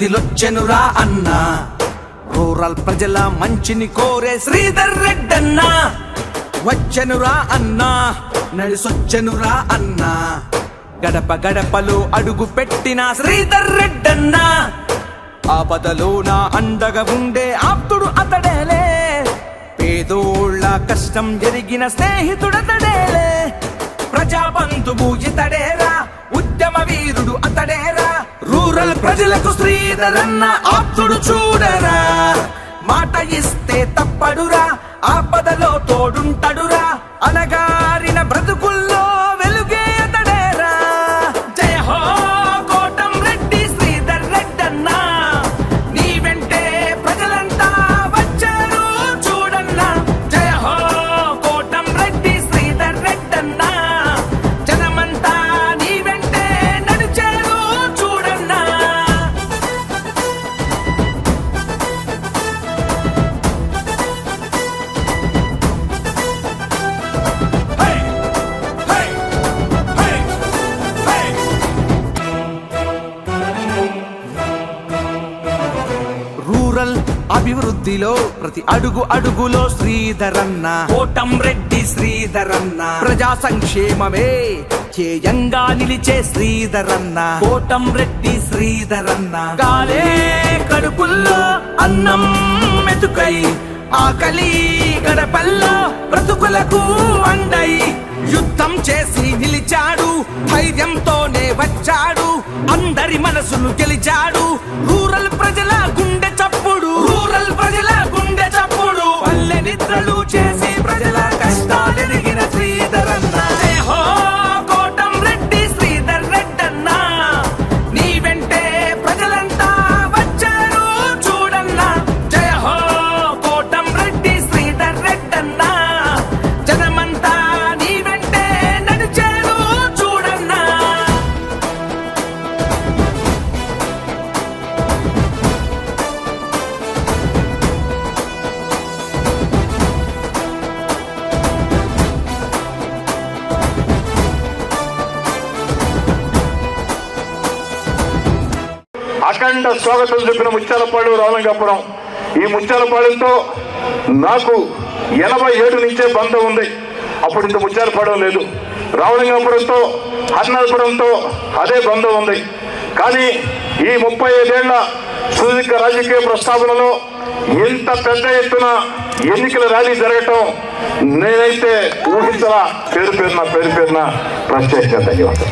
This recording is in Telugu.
కదిలొచ్చెనురా అన్నా. రూరల్ ప్రజల మంచిని కోరే శ్రీధర్ రెడ్డన్నా వచ్చెనురా అన్నా, నడిసొచ్చెనురా అన్నా. గడప గడపలో అడుగు పెట్టిన శ్రీధర్ రెడ్డన్నా, ఆపదలో నా అండగా ఉండే ఆప్తుడు అతడేలే. పేదోళ్ళ కష్టం జరిగిన స్నేహితుడతడేలే. ప్రజాబంధువు ఇతడేరా, ఉద్యమ వీరుడు అతడేరా. రూరల్ ప్రజలకు శ్రీధర్ అన్న ఆప్తుడు చూడరా. మాట ఇస్తే తప్పడురా, ఆపదలో తోడుంటడురా. అనగారిన బ్రతుకుల్లో వెలుగే అతడేరా. జయ హో కోటం రెడ్డి శ్రీధర్ రెడ్డన్నా, నీ వెంటే ప్రజలంతా వచ్చారు చూడన్నా. జయ హో కోటం రెడ్డి శ్రీధర్ రెడ్డన్నా, జనమంతా నీ వెంటే నడిచారు చూడన్నా. రూరల్ అభివృద్ధిలో ప్రతి అడుగు అడుగులో శ్రీధరన్న, కోటం రెడ్డి శ్రీధరన్న. ప్రజా సంక్షేమమే ధ్యేయంగా నిలిచే శ్రీధరన్న, కోటం రెడ్డి శ్రీధరన్న. గాలే కడుపుల్లో అన్నం మెతుకై, ఆకలి గడపల్లో బ్రతుకులకు అండై. యుద్ధం చేసి నిలిచాడు, ధైర్యంతోనే వచ్చాడు, అందరి మనసును గెలిచాడు. రూరల్ ప్రజల గుండె చప్పుడు, రూరల్ ప్రజల గుండె చప్పుడు. పల్లె నిద్రలు చేసి ప్రజల కష్టాలెరిగిన శ్రీధరన్న. జయ హో కోటం రెడ్డి శ్రీధర్ రెడ్డన్నా, నీ వెంటే ప్రజలంతా వచ్చారు చూడన్నా. జయ హో కోటం రెడ్డి శ్రీధర్ రెడ్డన్నా, జనమంతా నీ వెంటే నడిచారు చూడన్నా. అఖండ స్వాగతం చెప్పిన ముత్యాలపాడు రామలింగాపురం. ఈ ముత్యాలపాడుతో నాకు 87 నుంచే బంధం ఉంది. అప్పుడు ఇంత ముత్యాలపాడు లేదు. రామలింగాపురంతో హర్నాపురంతో అదే బంధం ఉంది. కానీ ఈ 35 ఏళ్ల సుదీర్ఘ రాజకీయ ప్రస్తావనలో ఇంత పెద్ద ఎత్తున ఎన్నికల ర్యాలీ జరగటం నేనైతే ఊహించలా. పేరు పేరున ప్రత్యేకంగా ధన్యవాదాలు.